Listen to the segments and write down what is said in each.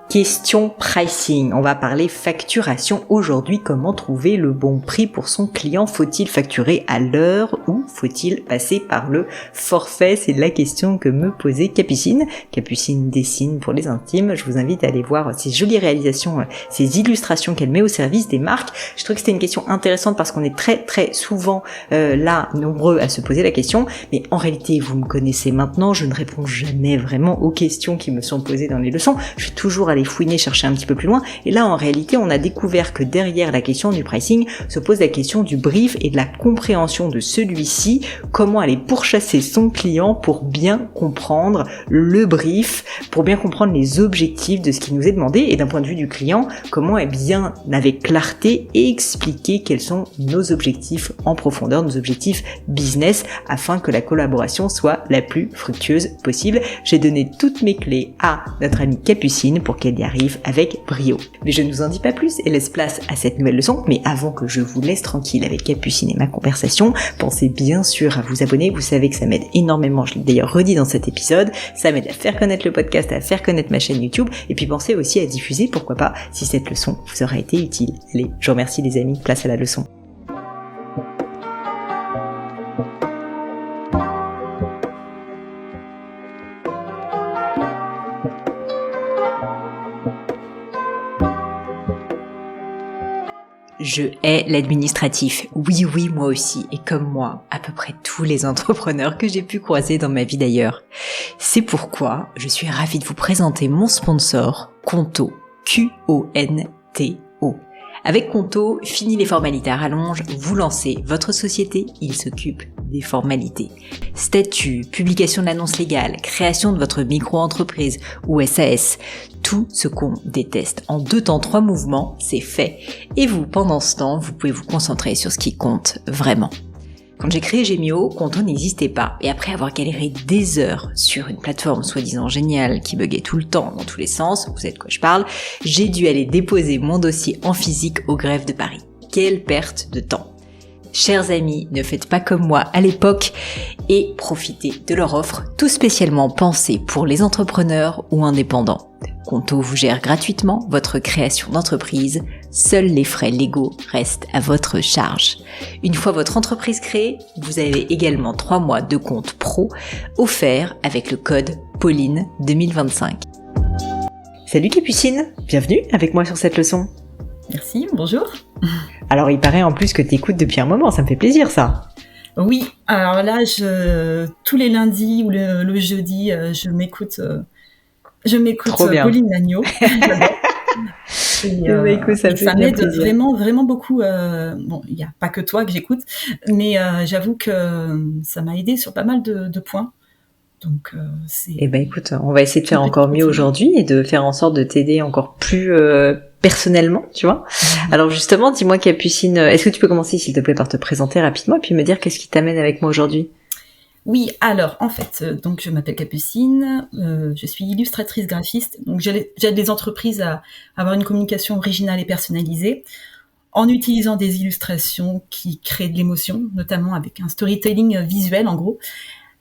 Question pricing. On va parler facturation aujourd'hui. Comment trouver le bon prix pour son client? Faut-il facturer à l'heure ou faut-il passer par le forfait? C'est la question que me posait Capucine. Capucine dessine pour les intimes. Je vous invite à aller voir ces jolies réalisations, ces illustrations qu'elle met au service des marques. Je trouve que c'était une question intéressante parce qu'on est très souvent là nombreux à se poser la question. Mais en réalité, vous me connaissez maintenant. Je ne réponds jamais vraiment aux questions qui me sont posées dans les leçons. Je vais toujours aller fouiner, chercher un petit peu plus loin. Et là, en réalité, on a découvert que derrière la question du pricing se pose la question du brief et de la compréhension de celui-ci. Comment aller pourchasser son client pour bien comprendre le brief, pour bien comprendre les objectifs de ce qui nous est demandé. Et d'un point de vue du client, comment bien, avec clarté, expliquer quels sont nos objectifs en profondeur, nos objectifs business, afin que la collaboration soit la plus fructueuse possible. J'ai donné toutes mes clés à notre amie Capucine pour qu'elle y arrive avec brio. Mais je ne vous en dis pas plus et laisse place à cette nouvelle leçon. Mais avant que je vous laisse tranquille avec Capucine et ma conversation, pensez bien sûr à vous abonner. Vous savez que ça m'aide énormément. Je l'ai d'ailleurs redit dans cet épisode. Ça m'aide à faire connaître le podcast, à faire connaître ma chaîne YouTube. Et puis pensez aussi à diffuser, pourquoi pas, si cette leçon vous aura été utile. Allez, je vous remercie les amis. Place à la leçon. Je hais l'administratif. Oui, moi aussi. Et comme moi, à peu près tous les entrepreneurs que j'ai pu croiser dans ma vie d'ailleurs. C'est pourquoi je suis ravie de vous présenter mon sponsor, Conto. Q-O-N-T-O. Avec Conto, fini les formalités à rallonge, vous lancez votre société, il s'occupe des formalités. Statut, publication de l'annonce légale, création de votre micro-entreprise ou SAS, tout ce qu'on déteste. En 2 temps, 3 mouvements, c'est fait. Et vous, pendant ce temps, vous pouvez vous concentrer sur ce qui compte vraiment. Quand j'ai créé Gemio, Conto n'existait pas. Et après avoir galéré des heures sur une plateforme soi-disant géniale qui buguait tout le temps dans tous les sens, vous savez de quoi je parle, j'ai dû aller déposer mon dossier en physique au greffe de Paris. Quelle perte de temps! Chers amis, ne faites pas comme moi à l'époque et profitez de leur offre tout spécialement pensée pour les entrepreneurs ou indépendants. Conto vous gère gratuitement votre création d'entreprise. Seuls les frais légaux restent à votre charge. Une fois votre entreprise créée, vous avez également 3 mois de compte pro offerts avec le code Pauline 2025. Salut Capucine, bienvenue avec moi sur cette leçon. Merci, bonjour. Alors il paraît en plus que t'écoutes depuis un moment, ça me fait plaisir ça. Oui, alors là, tous les lundis ou le jeudi, je m'écoute Pauline Agneau. Écoute, ça m'aide vraiment beaucoup. Bon, il n'y a pas que toi que j'écoute, mais j'avoue que ça m'a aidé sur pas mal de points. Donc, écoute, on va essayer de faire encore mieux aujourd'hui et de faire en sorte de t'aider encore plus personnellement, tu vois. Alors justement, dis-moi Capucine, est-ce que tu peux commencer s'il te plaît par te présenter rapidement et puis me dire qu'est-ce qui t'amène avec moi aujourd'hui? Oui, alors en fait, donc je m'appelle Capucine, je suis illustratrice graphiste, donc j'aide les entreprises à avoir une communication originale et personnalisée en utilisant des illustrations qui créent de l'émotion, notamment avec un storytelling visuel en gros.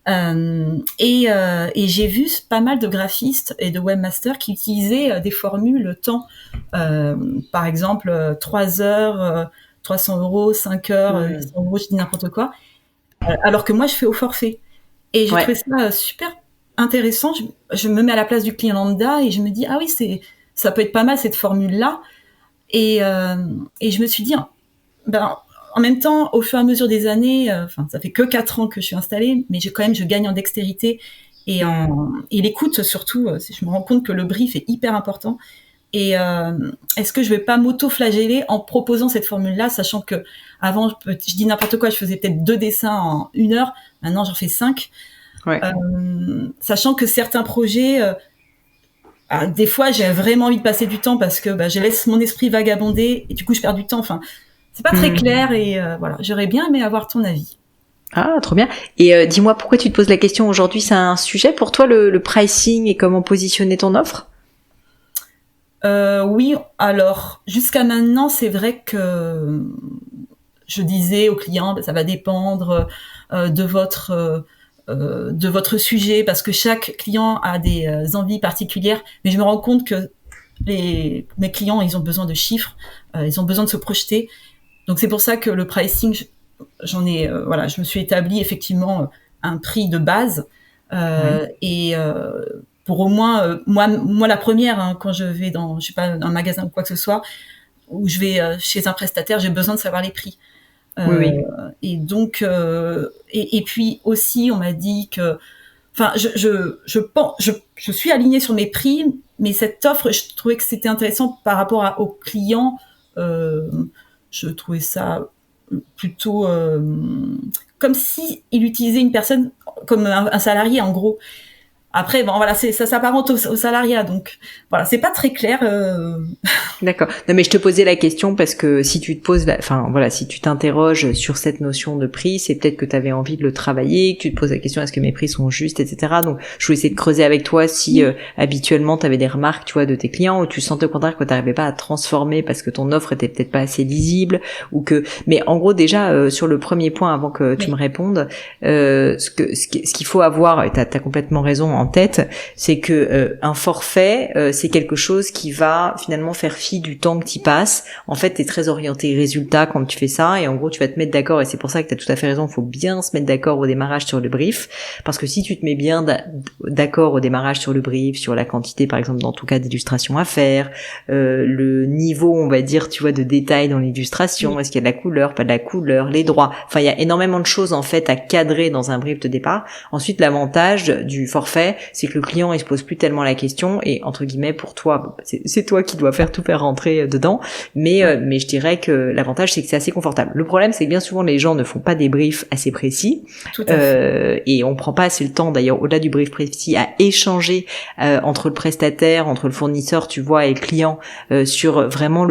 Et j'ai vu pas mal de graphistes et de webmasters qui utilisaient des formules temps, par exemple 3 heures, 300 €, 5 heures, 100 €, je dis n'importe quoi. Alors que moi, je fais au forfait. Et j'ai trouvé ça super intéressant. Je me mets à la place du client lambda et je me dis, ah oui, ça peut être pas mal cette formule-là. Et je me suis dit, en même temps, au fur et à mesure des années, ça fait que 4 ans que je suis installée, mais je gagne en dextérité et l'écoute surtout. Je me rends compte que le brief est hyper important. Et est-ce que je vais pas m'auto-flageller en proposant cette formule-là, sachant que avant, je dis n'importe quoi, je faisais peut-être 2 dessins en 1 heure, maintenant j'en fais 5. Ouais. Sachant que certains projets, des fois j'ai vraiment envie de passer du temps parce que je laisse mon esprit vagabonder et du coup je perds du temps. Enfin, c'est pas très clair et voilà, j'aurais bien aimé avoir ton avis. Ah, trop bien. Et dis-moi, pourquoi tu te poses la question aujourd'hui? C'est un sujet pour toi, le pricing et comment positionner ton offre? Oui, alors jusqu'à maintenant, c'est vrai que je disais aux clients, ça va dépendre de votre sujet, parce que chaque client a des envies particulières, mais je me rends compte que mes clients, ils ont besoin de chiffres, ils ont besoin de se projeter. Donc c'est pour ça que le pricing, je me suis établi effectivement un prix de base, et pour au moins moi la première, hein, quand je vais dans, je sais pas, un magasin ou quoi que ce soit, où je vais chez un prestataire, j'ai besoin de savoir les prix. Oui. Et donc et puis aussi on m'a dit que, enfin je suis alignée sur mes prix, mais cette offre, je trouvais que c'était intéressant par rapport aux clients. Je trouvais ça plutôt comme si il utilisait une personne comme un salarié, en gros. Après, bon, voilà, ça s'apparente au salariat, donc voilà, c'est pas très clair. D'accord. Non, mais je te posais la question parce que si tu te poses, enfin voilà, si tu t'interroges sur cette notion de prix, c'est peut-être que tu avais envie de le travailler, que tu te poses la question est-ce que mes prix sont justes, etc. Donc, je voulais essayer de creuser avec toi si habituellement tu avais des remarques, tu vois, de tes clients, ou tu sentais au contraire que tu n'arrivais pas à transformer parce que ton offre était peut-être pas assez lisible, ou que. Mais en gros, déjà sur le premier point, avant que tu me répondes, ce qu'il faut avoir, et t'as complètement raison en tête, c'est que un forfait, c'est quelque chose qui va finalement faire fi du temps que tu passes. En fait, t'es très orienté résultat quand tu fais ça, et en gros, tu vas te mettre d'accord, et c'est pour ça que t'as tout à fait raison, il faut bien se mettre d'accord au démarrage sur le brief, parce que si tu te mets bien d'accord au démarrage sur le brief, sur la quantité, par exemple, dans tout cas d'illustration à faire, le niveau, on va dire, tu vois, de détail dans l'illustration, est-ce qu'il y a de la couleur, pas de la couleur, les droits, enfin, il y a énormément de choses, en fait, à cadrer dans un brief de départ. Ensuite, l'avantage du forfait, c'est que le client, il se pose plus tellement la question, et entre guillemets, pour toi, c'est toi qui dois faire tout faire rentrer dedans, mais je dirais que l'avantage, c'est que c'est assez confortable. Le problème, c'est que bien souvent, les gens ne font pas des briefs assez précis, et on prend pas assez le temps, d'ailleurs, au-delà du brief précis, à échanger entre le prestataire, entre le fournisseur, tu vois, et le client, sur vraiment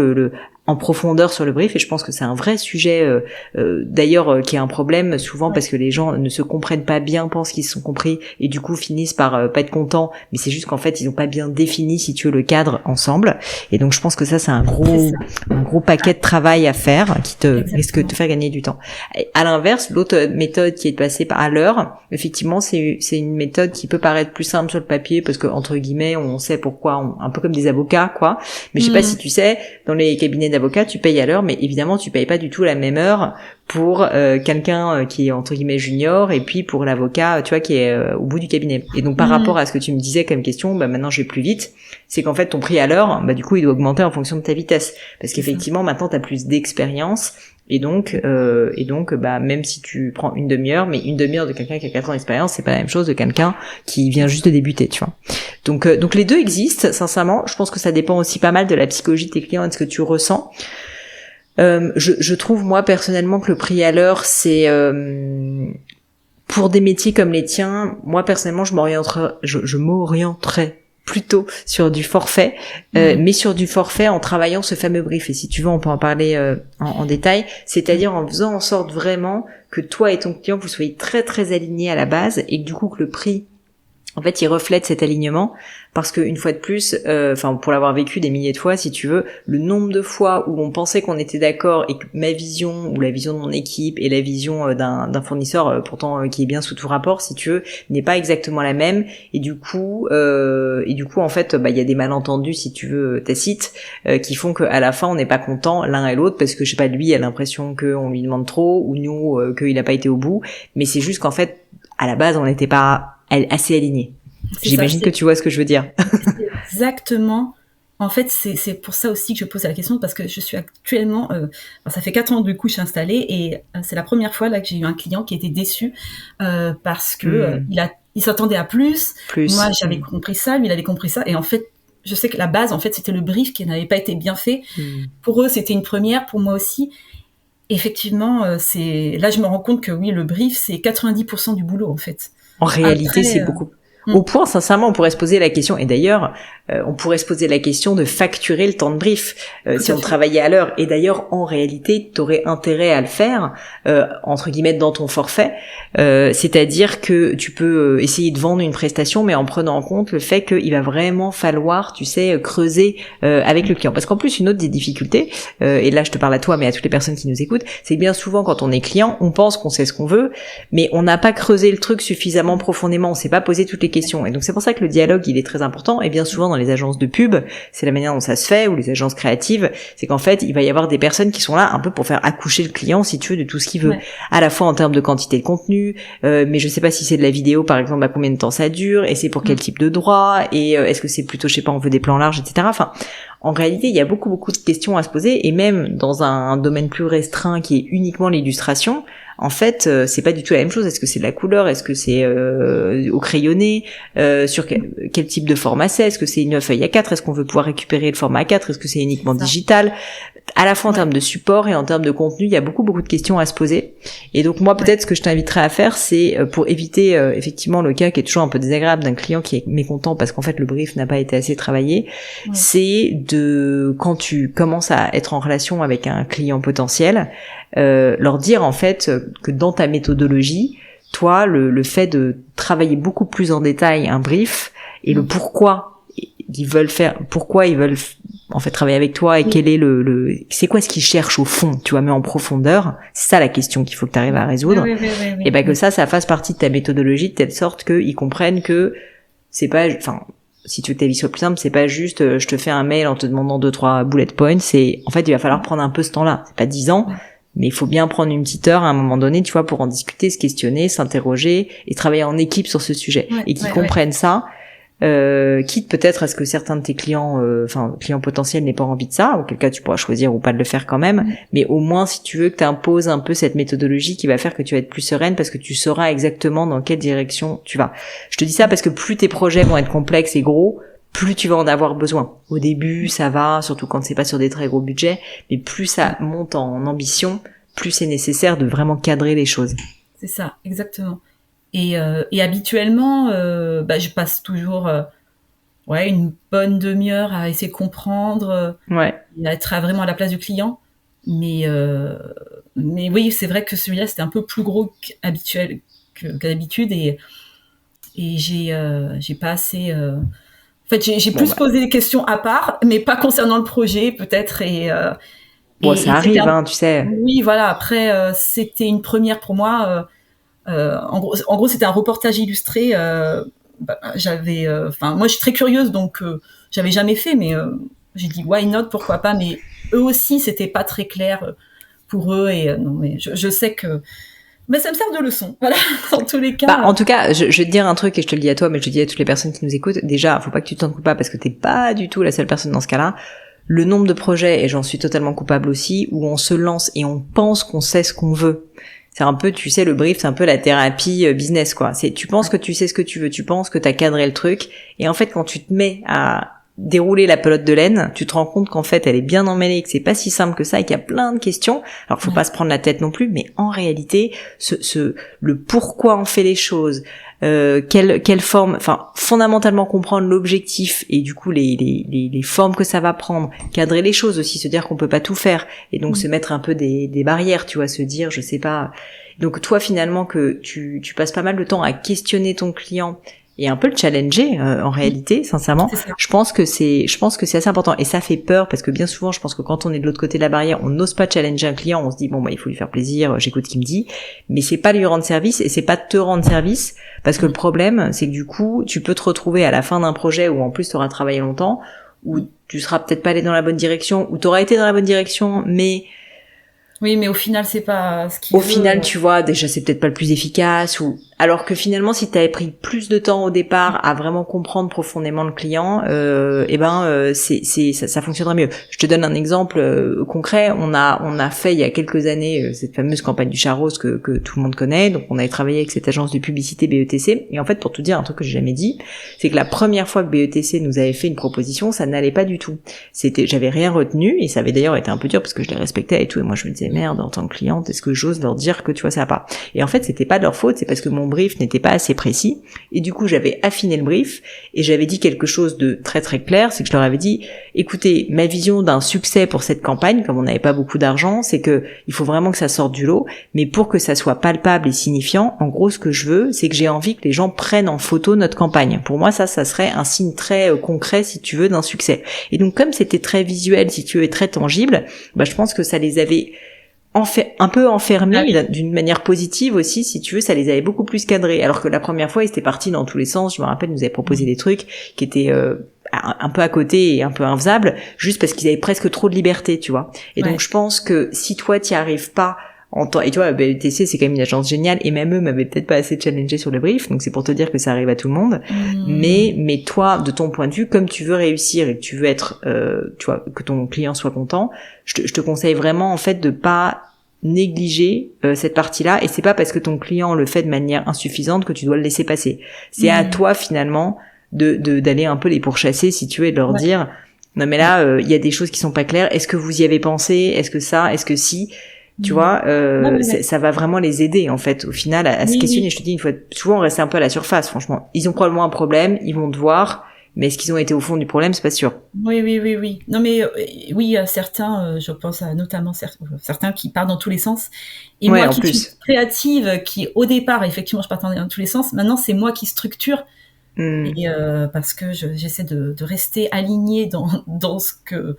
en profondeur sur le brief, et je pense que c'est un vrai sujet d'ailleurs qui est un problème souvent parce que les gens ne se comprennent pas bien, pensent qu'ils se sont compris et du coup finissent par pas être contents, mais c'est juste qu'en fait ils n'ont pas bien défini, si tu veux, le cadre ensemble, et donc je pense que ça c'est un gros paquet de travail à faire qui te risque de te faire gagner du temps. Et à l'inverse, l'autre méthode qui est de passer à l'heure, effectivement c'est une méthode qui peut paraître plus simple sur le papier parce que entre guillemets on sait pourquoi, un peu comme des avocats quoi, mais je sais pas si tu sais, dans les cabinets d'avocat, tu payes à l'heure, mais évidemment, tu payes pas du tout la même heure pour quelqu'un qui est entre guillemets junior et puis pour l'avocat, tu vois, qui est au bout du cabinet. Et donc, par rapport à ce que tu me disais comme question, maintenant je vais plus vite, c'est qu'en fait, ton prix à l'heure, du coup, il doit augmenter en fonction de ta vitesse. Parce qu'effectivement, maintenant, tu as plus d'expérience. Et donc, même si tu prends une demi-heure, mais une demi-heure de quelqu'un qui a 4 ans d'expérience, c'est pas la même chose de quelqu'un qui vient juste de débuter, tu vois. Donc les deux existent, sincèrement. Je pense que ça dépend aussi pas mal de la psychologie de tes clients et de ce que tu ressens. Je trouve, moi, personnellement, que le prix à l'heure, c'est, pour des métiers comme les tiens, moi, personnellement, je m'orienterais plutôt sur du forfait, mais sur du forfait en travaillant ce fameux brief. Et si tu veux, on peut en parler en détail, c'est-à-dire en faisant en sorte vraiment que toi et ton client, vous soyez très très alignés à la base, et que du coup que le prix, en fait, il reflète cet alignement, parce que une fois de plus, pour l'avoir vécu des milliers de fois, si tu veux, le nombre de fois où on pensait qu'on était d'accord et que ma vision ou la vision de mon équipe et la vision d'un fournisseur, pourtant qui est bien sous tout rapport, si tu veux, n'est pas exactement la même, et du coup en fait, il y a des malentendus, si tu veux, tacites, qui font qu'à la fin on n'est pas content l'un et l'autre, parce que je sais pas, lui a l'impression qu'on lui demande trop, ou nous qu'il n'a pas été au bout, mais c'est juste qu'en fait, à la base, on n'était pas assez aligné. J'imagine que tu vois ce que je veux dire. Exactement. En fait, c'est pour ça aussi que je pose la question, parce que je suis actuellement, ça fait 4 ans du coup je suis installée, et c'est la première fois là que j'ai eu un client qui était déçu parce que il s'attendait à plus. Moi, j'avais compris ça, lui il avait compris ça, et en fait, je sais que la base, en fait, c'était le brief qui n'avait pas été bien fait. Pour eux, c'était une première, pour moi aussi. Effectivement, là je me rends compte que oui, le brief, c'est 90% du boulot en fait. En réalité, c'est beaucoup. Au point, sincèrement, on pourrait se poser la question, et d'ailleurs, on pourrait se poser la question de facturer le temps de brief si on travaillait à l'heure. Et d'ailleurs, en réalité, t'aurais intérêt à le faire, entre guillemets, dans ton forfait. C'est-à-dire que tu peux essayer de vendre une prestation, mais en prenant en compte le fait qu'il va vraiment falloir, tu sais, creuser avec le client. Parce qu'en plus, une autre des difficultés, et là je te parle à toi, mais à toutes les personnes qui nous écoutent, c'est que bien souvent, quand on est client, on pense qu'on sait ce qu'on veut, mais on n'a pas creusé le truc suffisamment profondément, on s'est pas posé toutes les questions. Et donc c'est pour ça que le dialogue, il est très important. Et bien souvent dans les agences de pub, c'est la manière dont ça se fait, ou les agences créatives, c'est qu'en fait, il va y avoir des personnes qui sont là un peu pour faire accoucher le client, si tu veux, de tout ce qu'il veut. À la fois en termes de quantité de contenu, mais je sais pas si c'est de la vidéo, par exemple, à combien de temps ça dure, et c'est pour quel type de droit, et est-ce que c'est plutôt, je sais pas, on veut des plans larges, etc. Enfin, en réalité, il y a beaucoup de questions à se poser, et même dans un domaine plus restreint qui est uniquement l'illustration, en fait, c'est pas du tout la même chose. Est-ce que c'est de la couleur? Est-ce que c'est au crayonné? Sur quel type de format c'est? Est-ce que c'est une feuille A4? Est-ce qu'on veut pouvoir récupérer le format A4? Est-ce que c'est uniquement digital? À la fois en termes de support et en termes de contenu, il y a beaucoup de questions à se poser. Et donc moi, peut-être ce que je t'inviterais à faire, c'est pour éviter effectivement le cas qui est toujours un peu désagréable d'un client qui est mécontent parce qu'en fait le brief n'a pas été assez travaillé, c'est de, quand tu commences à être en relation avec un client potentiel, leur dire en fait que dans ta méthodologie, toi, le fait de travailler beaucoup plus en détail un brief et le pourquoi ils veulent en fait travailler avec toi et quel est c'est quoi ce qu'ils cherchent au fond, tu vois, mais en profondeur, c'est ça la question qu'il faut que tu arrives à résoudre. Et ben que ça fasse partie de ta méthodologie de telle sorte qu'ils comprennent que c'est pas, enfin, si tu veux que ta vie soit plus simple, c'est pas juste je te fais un mail en te demandant 2-3 bullet points, c'est en fait il va falloir prendre un peu ce temps-là, c'est pas 10 ans. Mais il faut bien prendre une petite heure à un moment donné, tu vois, pour en discuter, se questionner, s'interroger et travailler en équipe sur ce sujet. Et qu'ils comprennent ça, quitte peut-être à ce que certains de tes clients, clients potentiels n'aient pas envie de ça, auquel cas tu pourras choisir ou pas de le faire quand même. Mais au moins, si tu veux, que tu imposes un peu cette méthodologie qui va faire que tu vas être plus sereine parce que tu sauras exactement dans quelle direction tu vas. Je te dis ça parce que plus tes projets vont être complexes et gros, plus tu vas en avoir besoin. Au début, ça va, surtout quand c'est pas sur des très gros budgets, mais plus ça monte en ambition, plus c'est nécessaire de vraiment cadrer les choses. C'est ça, exactement. Et habituellement, je passe toujours une bonne demi-heure à essayer de comprendre, et à être vraiment à la place du client. Mais oui, c'est vrai que celui-là, c'était un peu plus gros que d'habitude, et j'ai pas assez... En fait, j'ai plus posé des questions à part, mais pas concernant le projet, peut-être. Ça arrive, tu sais. Oui, voilà. Après, c'était une première pour moi. En gros, c'était un reportage illustré. Moi, je suis très curieuse, donc j'avais jamais fait, mais j'ai dit why not, pourquoi pas. Mais eux aussi, c'était pas très clair pour eux. Et non, mais je sais que. Mais ça me sert de leçon, voilà, dans tous les cas. En tout cas, je vais te dire un truc, et je te le dis à toi, mais je le dis à toutes les personnes qui nous écoutent. Déjà, faut pas que tu t'en coupes pas parce que t'es pas du tout la seule personne dans ce cas-là. Le nombre de projets, et j'en suis totalement coupable aussi, où on se lance et on pense qu'on sait ce qu'on veut. C'est un peu, tu sais, le brief, c'est un peu la thérapie business, quoi. Tu penses que tu sais ce que tu veux, tu penses que t'as cadré le truc, et en fait, quand tu te mets à dérouler la pelote de laine, tu te rends compte qu'en fait elle est bien emmêlée, que c'est pas si simple que ça et qu'il y a plein de questions. Alors faut pas se prendre la tête non plus, mais en réalité le pourquoi on fait les choses, quelle forme, enfin fondamentalement comprendre l'objectif et du coup les formes que ça va prendre, cadrer les choses aussi, se dire qu'on peut pas tout faire et donc se mettre un peu des barrières, tu vois, se dire je sais pas. Donc toi finalement que tu passes pas mal de temps à questionner ton client et un peu le challenger en réalité, sincèrement, je pense que c'est assez important et ça fait peur parce que bien souvent je pense que quand on est de l'autre côté de la barrière, on n'ose pas challenger un client, on se dit bon il faut lui faire plaisir, j'écoute ce qu'il me dit, mais c'est pas lui rendre service et c'est pas te rendre service parce que le problème c'est que du coup, tu peux te retrouver à la fin d'un projet où en plus tu auras travaillé longtemps, où tu seras peut-être pas allé dans la bonne direction, où tu auras été dans la bonne direction mais oui, mais au final, c'est pas ce qu'il veut. Au final, tu vois, déjà, c'est peut-être pas le plus efficace ou, alors que finalement, si t'avais pris plus de temps au départ à vraiment comprendre profondément le client, ça fonctionnerait mieux. Je te donne un exemple concret. On a fait il y a quelques années cette fameuse campagne du chat rose que tout le monde connaît. Donc, on avait travaillé avec cette agence de publicité BETC. Et en fait, pour te dire un truc que j'ai jamais dit, c'est que la première fois que BETC nous avait fait une proposition, ça n'allait pas du tout. J'avais rien retenu et ça avait d'ailleurs été un peu dur parce que je les respectais et tout. Et moi, je me disais, merde, en tant que cliente, est-ce que j'ose leur dire que tu vois ça va pas? Et en fait, c'était pas de leur faute, c'est parce que mon brief n'était pas assez précis. Et du coup, j'avais affiné le brief et j'avais dit quelque chose de très très clair, c'est que je leur avais dit, écoutez, ma vision d'un succès pour cette campagne, comme on n'avait pas beaucoup d'argent, c'est que il faut vraiment que ça sorte du lot, mais pour que ça soit palpable et signifiant, en gros, ce que je veux, c'est que j'ai envie que les gens prennent en photo notre campagne. Pour moi, ça serait un signe très concret, si tu veux, d'un succès. Et donc, comme c'était très visuel, si tu veux, et très tangible, je pense que ça les avait un peu enfermés, mais d'une manière positive aussi, si tu veux, ça les avait beaucoup plus cadrés. Alors que la première fois, ils étaient partis dans tous les sens. Je me rappelle, ils nous avaient proposé des trucs qui étaient un peu à côté et un peu infaisables, juste parce qu'ils avaient presque trop de liberté, tu vois. Et donc, je pense que si toi, t'y arrives pas en temps, et tu vois, BETC, c'est quand même une agence géniale, et même eux m'avaient peut-être pas assez challengé sur le brief, donc c'est pour te dire que ça arrive à tout le monde. Mais toi, de ton point de vue, comme tu veux réussir et que tu veux être, tu vois, que ton client soit content, je te conseille vraiment, en fait, de pas négliger cette partie-là, et c'est pas parce que ton client le fait de manière insuffisante que tu dois le laisser passer. C'est à toi, finalement, d'aller un peu les pourchasser, si tu veux, et de leur dire, non mais là, il y a des choses qui sont pas claires, est-ce que vous y avez pensé, est-ce que ça, est-ce que si, tu vois, ça va vraiment les aider, en fait, au final, à se questionner. Je te dis, il faut souvent rester un peu à la surface, franchement. Ils ont probablement un problème, ils vont te voir, mais est-ce qu'ils ont été au fond du problème, c'est pas sûr. Oui. Non mais oui, certains, je pense à notamment certains qui partent dans tous les sens. Et moi qui suis créative, qui au départ, effectivement, je partais dans tous les sens, maintenant c'est moi qui structure. Et parce que j'essaie de rester alignée dans ce que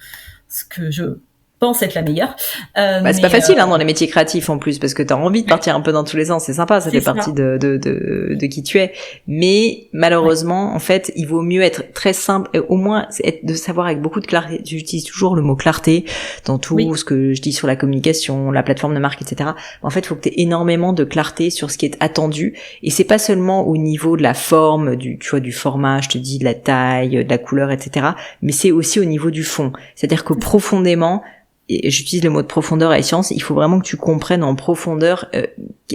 je pense être la meilleure. C'est pas facile dans les métiers créatifs en plus, parce que t'as envie de partir un peu dans tous les sens, c'est sympa, ça fait partie de qui tu es. Mais malheureusement, en fait, il vaut mieux être très simple, et au moins de savoir avec beaucoup de clarté. J'utilise toujours le mot clarté dans tout ce que je dis sur la communication, la plateforme de marque, etc. En fait, il faut que t'aies énormément de clarté sur ce qui est attendu, et c'est pas seulement au niveau de la forme, du format, je te dis, de la taille, de la couleur, etc. Mais c'est aussi au niveau du fond. C'est-à-dire que profondément, et j'utilise le mot de profondeur à science, il faut vraiment que tu comprennes en profondeur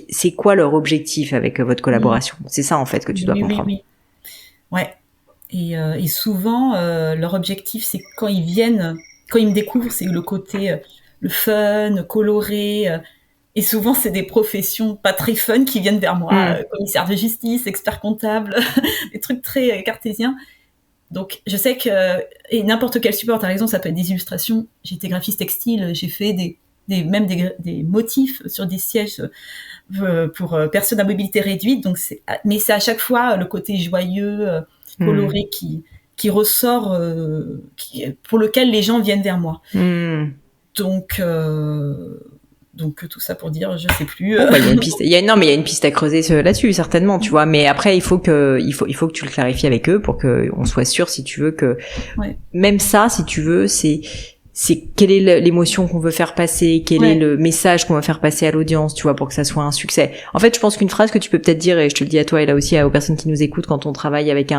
c'est quoi leur objectif avec votre collaboration. C'est ça en fait que tu dois comprendre. Oui. Ouais. Et souvent leur objectif, c'est quand ils me découvrent, c'est le côté le fun, coloré. Et souvent c'est des professions pas très fun qui viennent vers moi, commissaire de justice, expert comptable, des trucs très cartésiens. Donc, je sais que, et n'importe quel support, t'as raison, ça peut être des illustrations. J'ai été graphiste textile, j'ai fait même des motifs sur des sièges pour personnes à mobilité réduite. Donc, mais c'est à chaque fois le côté joyeux, coloré qui ressort, pour lequel les gens viennent vers moi. Donc tout ça pour dire, je sais plus. Il y a une piste. Il y a une piste à creuser là-dessus certainement, tu vois. Mais après, il faut que tu le clarifies avec eux pour que on soit sûr, si tu veux, que même ça, si tu veux, c'est quelle est l'émotion qu'on veut faire passer, quel est le message qu'on va faire passer à l'audience, tu vois, pour que ça soit un succès. En fait, je pense qu'une phrase que tu peux peut-être dire, et je te le dis à toi et là aussi aux personnes qui nous écoutent quand on travaille avec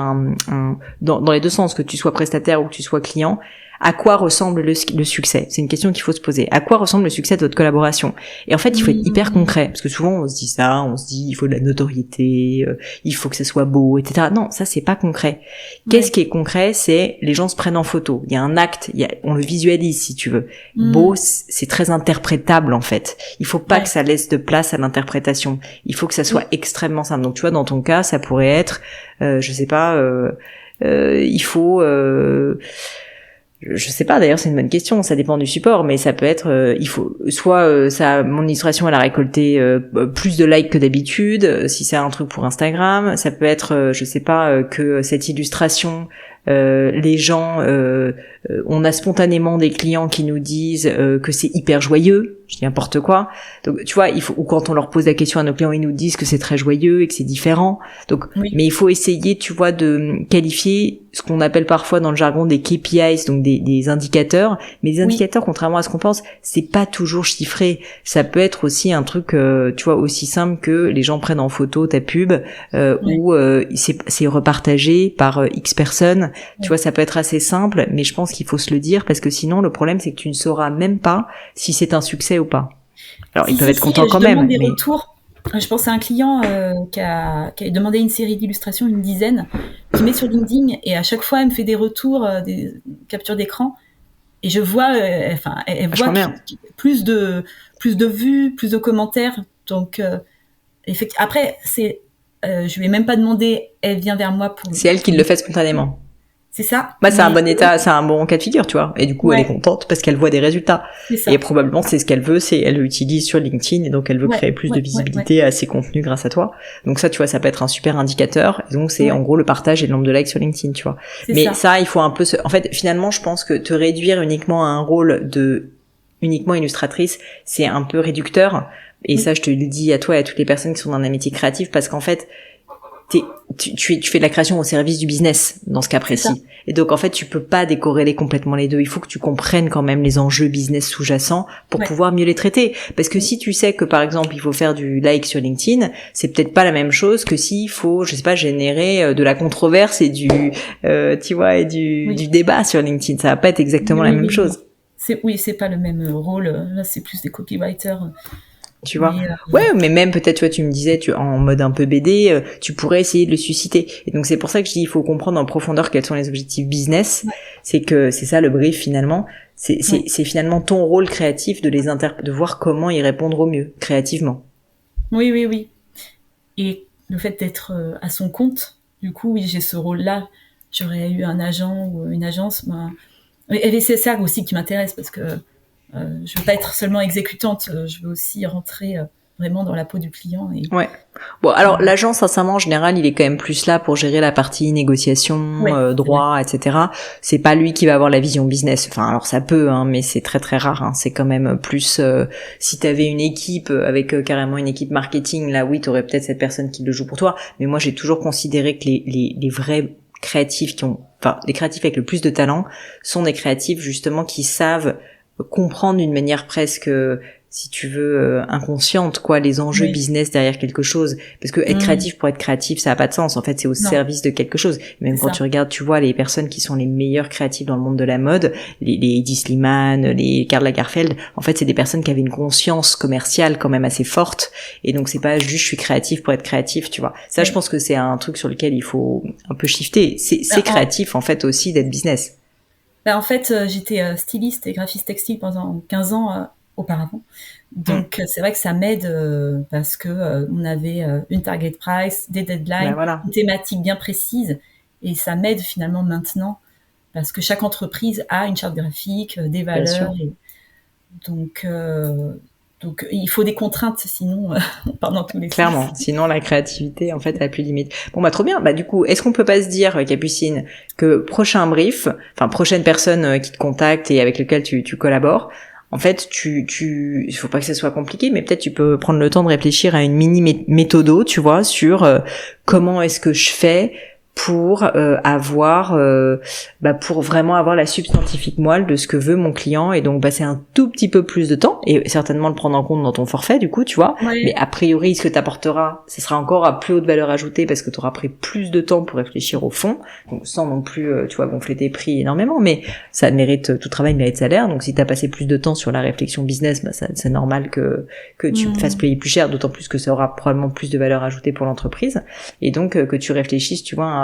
dans les deux sens, que tu sois prestataire ou que tu sois client, à quoi ressemble le succès? C'est une question qu'il faut se poser. À quoi ressemble le succès de votre collaboration? Et en fait, il faut être hyper concret, parce que souvent on se dit il faut de la notoriété, il faut que ce soit beau, etc. Non, ça c'est pas concret. Qu'est-ce qui est concret? C'est les gens se prennent en photo. Il y a un acte, on le visualise si tu veux. Beau, c'est très interprétable en fait. Il faut pas que ça laisse de place à l'interprétation. Il faut que ça soit extrêmement simple. Donc tu vois, dans ton cas, ça pourrait être, je sais pas, il faut je sais pas, d'ailleurs c'est une bonne question, ça dépend du support, mais ça peut être il faut soit mon illustration elle a récolté plus de likes que d'habitude, si c'est un truc pour Instagram, ça peut être je sais pas que cette illustration les gens on a spontanément des clients qui nous disent que c'est hyper joyeux, je dis n'importe quoi. Donc tu vois, ou quand on leur pose la question à nos clients, ils nous disent que c'est très joyeux et que c'est différent. Donc mais il faut essayer, tu vois, de qualifier ce qu'on appelle parfois dans le jargon des KPIs, donc des indicateurs, mais les indicateurs contrairement à ce qu'on pense, c'est pas toujours chiffré. Ça peut être aussi un truc tu vois aussi simple que les gens prennent en photo ta pub ou c'est repartagé par X personnes. Tu vois, ça peut être assez simple, mais je pense qu'il faut se le dire parce que sinon le problème c'est que tu ne sauras même pas si c'est un succès ou pas. Alors ils peuvent être contents quand même. Des retours. Je pense à un client qui a demandé une série d'illustrations, une dizaine, qui met sur LinkedIn et à chaque fois elle me fait des retours, des captures d'écran et je vois, elle voit plus de vues, plus de commentaires. Donc effectivement, après je lui ai même pas demandé, elle vient vers moi pour... C'est elle qui le fait spontanément. C'est ça. Bah, c'est un bon état, c'est un bon cas de figure, tu vois. Et du coup, elle est contente parce qu'elle voit des résultats. C'est ça. Et probablement, c'est ce qu'elle veut, c'est elle l'utilise sur LinkedIn et donc elle veut créer plus de visibilité à ses contenus grâce à toi. Donc ça, tu vois, ça peut être un super indicateur. Et donc c'est en gros le partage et le nombre de likes sur LinkedIn, tu vois. Mais ça, il faut un peu en fait, finalement, je pense que te réduire uniquement à un rôle de uniquement illustratrice, c'est un peu réducteur. Et ça, je te le dis à toi et à toutes les personnes qui sont dans un métier créatif parce qu'en fait, tu fais de la création au service du business dans ce cas précis. Et donc en fait, tu peux pas décorréler complètement les deux. Il faut que tu comprennes quand même les enjeux business sous-jacents pour pouvoir mieux les traiter. Parce que si tu sais que par exemple, il faut faire du like sur LinkedIn, c'est peut-être pas la même chose que s'il faut, je sais pas, générer de la controverse et du tu vois, et du débat sur LinkedIn. Ça va pas être exactement la même chose. C'est pas le même rôle. Là, c'est plus des copywriters. Tu vois, mais même peut-être, tu vois, tu me disais, en mode un peu BD, tu pourrais essayer de le susciter. Et donc c'est pour ça que je dis, il faut comprendre en profondeur quels sont les objectifs business. C'est que c'est ça le brief finalement. C'est finalement ton rôle créatif de voir comment y répondre au mieux créativement. Oui. Et le fait d'être à son compte, du coup, oui, j'ai ce rôle-là. J'aurais eu un agent ou une agence. Et c'est ça aussi qui m'intéresse parce que je veux pas être seulement exécutante, je veux aussi rentrer vraiment dans la peau du client. Ouais. Bon, alors l'agent, sincèrement, en général, il est quand même plus là pour gérer la partie négociation, droit, etc. C'est pas lui qui va avoir la vision business. Enfin, alors ça peut, hein, mais c'est très très rare. Hein. C'est quand même plus si t'avais une équipe avec carrément une équipe marketing, là oui, t'aurais peut-être cette personne qui le joue pour toi. Mais moi, j'ai toujours considéré que les vrais créatifs les créatifs avec le plus de talent sont des créatifs justement qui savent comprendre d'une manière presque, si tu veux, inconsciente, quoi, les enjeux business derrière quelque chose. Parce que être créatif pour être créatif, ça a pas de sens. En fait, c'est au service de quelque chose. Même quand tu regardes, tu vois, les personnes qui sont les meilleures créatives dans le monde de la mode, les Hedi Slimane, les Karl Lagerfeld, en fait, c'est des personnes qui avaient une conscience commerciale quand même assez forte. Et donc, c'est pas juste je suis créatif pour être créatif, tu vois. Ça, je pense que c'est un truc sur lequel il faut un peu shifter. C'est créatif, en fait, aussi d'être business. En fait, j'étais styliste et graphiste textile pendant 15 ans auparavant. Donc, c'est vrai que ça m'aide parce que on avait une target price, des deadlines, une thématique bien précise. Et ça m'aide finalement maintenant parce que chaque entreprise a une charte graphique, des valeurs. Et donc, il faut des contraintes, sinon on part dans tous les sens. Clairement, sinon la créativité, en fait, elle a plus de limites. Bon, trop bien. Du coup, est-ce qu'on peut pas se dire, Capucine, que prochaine personne qui te contacte et avec lequel tu collabores, en fait, il faut pas que ça soit compliqué, mais peut-être tu peux prendre le temps de réfléchir à une mini méthodo, tu vois, sur comment est-ce que je fais pour pour vraiment avoir la substantifique moelle de ce que veut mon client et donc c'est un tout petit peu plus de temps et certainement le prendre en compte dans ton forfait du coup, tu vois. Mais a priori ce que t'apportera, ce sera encore à plus haute valeur ajoutée parce que t'auras pris plus de temps pour réfléchir au fond, donc sans non plus tu vois gonfler tes prix énormément, mais ça mérite, tout travail mérite salaire. Donc si t'as passé plus de temps sur la réflexion business, c'est normal que tu fasses payer plus cher, d'autant plus que ça aura probablement plus de valeur ajoutée pour l'entreprise et donc que tu réfléchisses, tu vois,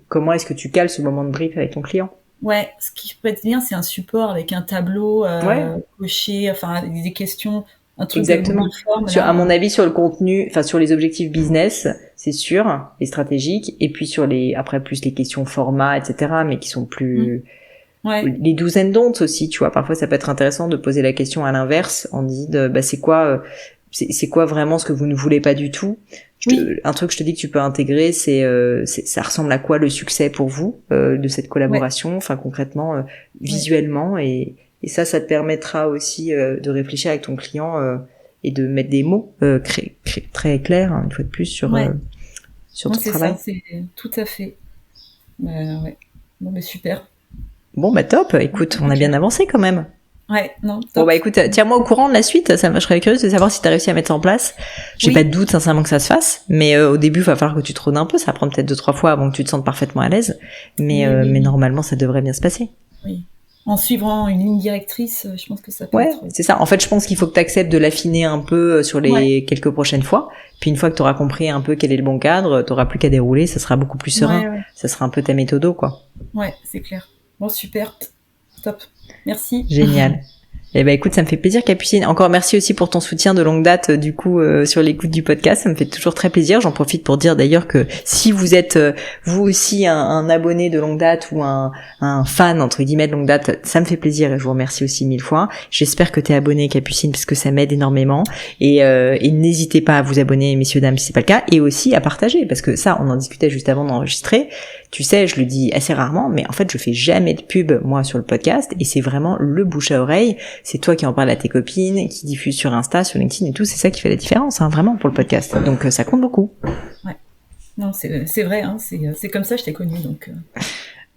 comment est-ce que tu cales ce moment de brief avec ton client? Ouais, ce qui peut être bien, c'est un support avec un tableau coché, enfin des questions, un truc. Exactement. À mon avis, sur le contenu, enfin sur les objectifs business, c'est sûr, les stratégiques, et puis sur après plus les questions format, etc., mais qui sont plus les douzaines d'ondes aussi, tu vois. Parfois, ça peut être intéressant de poser la question à l'inverse, en disant, c'est quoi vraiment ce que vous ne voulez pas du tout? Un truc que je te dis que tu peux intégrer, ça ressemble à quoi le succès pour vous de cette collaboration, enfin concrètement, visuellement, et ça te permettra aussi de réfléchir avec ton client et de mettre des mots très clairs, une fois de plus, sur ton travail. Ça, c'est tout à fait. Bon, super. Bon, top. Écoute, on a bien avancé quand même. Ouais, non. Top. Bon, écoute, tiens-moi au courant de la suite. Je serais curieuse de savoir si t'as réussi à mettre ça en place. J'ai pas de doute, sincèrement, que ça se fasse. Mais au début, il va falloir que tu te rôdes un peu. Ça prend peut-être 2-3 fois avant que tu te sentes parfaitement à l'aise. Mais normalement, ça devrait bien se passer. Oui. En suivant une ligne directrice, je pense que ça peut être... c'est ça. En fait, je pense qu'il faut que tu acceptes de l'affiner un peu sur les quelques prochaines fois. Puis une fois que tu auras compris un peu quel est le bon cadre, tu n'auras plus qu'à dérouler. Ça sera beaucoup plus serein. Ça sera un peu ta méthodo, quoi. Ouais, c'est clair. Bon, super. Top. Merci. Génial. Eh ben écoute, ça me fait plaisir Capucine. Encore merci aussi pour ton soutien de longue date du coup sur l'écoute du podcast. Ça me fait toujours très plaisir. J'en profite pour dire d'ailleurs que si vous êtes vous aussi un abonné de longue date ou un fan entre guillemets de longue date, ça me fait plaisir et je vous remercie aussi 1000 fois. J'espère que t'es abonné Capucine parce que ça m'aide énormément et n'hésitez pas à vous abonner messieurs dames si c'est pas le cas et aussi à partager parce que ça on en discutait juste avant d'enregistrer. Tu sais, je le dis assez rarement, mais en fait, je fais jamais de pub, moi, sur le podcast, et c'est vraiment le bouche à oreille. C'est toi qui en parles à tes copines, qui diffuse sur Insta, sur LinkedIn et tout, c'est ça qui fait la différence, hein, vraiment, pour le podcast. Donc, ça compte beaucoup. Ouais. Non, c'est vrai, hein, c'est comme ça que je t'ai connue, donc...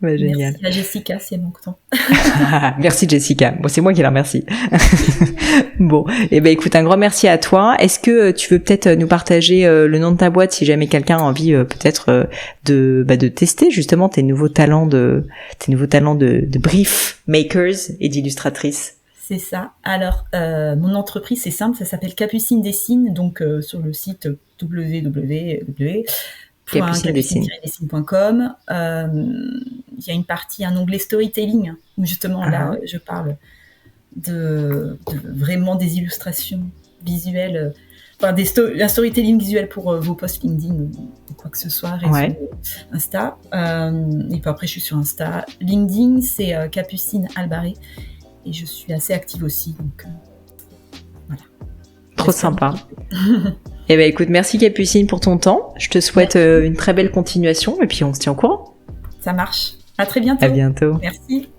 Bah, génial. Merci à Jessica, si elle m'entend. Merci Jessica. Bon, c'est moi qui la remercie. Bon, et ben écoute, un grand merci à toi. Est-ce que tu veux peut-être nous partager le nom de ta boîte si jamais quelqu'un a envie peut-être de tester justement tes nouveaux talents de brief makers et d'illustratrices? C'est ça. Alors, mon entreprise, c'est simple, ça s'appelle Capucine Dessine, donc sur le site www.capucinedessine.com. Il y a une partie, un onglet storytelling, où justement là, je parle de vraiment des illustrations visuelles, enfin un storytelling visuel pour vos posts LinkedIn ou quoi que ce soit, réseau, Insta. Et puis après, je suis sur Insta. LinkedIn, c'est Capucine Albaré. Et je suis assez active aussi, donc voilà. Trop sympa. Eh ben écoute, merci Capucine pour ton temps. Je te souhaite une très belle continuation et puis on se tient au courant. Ça marche. À très bientôt. À bientôt. Merci.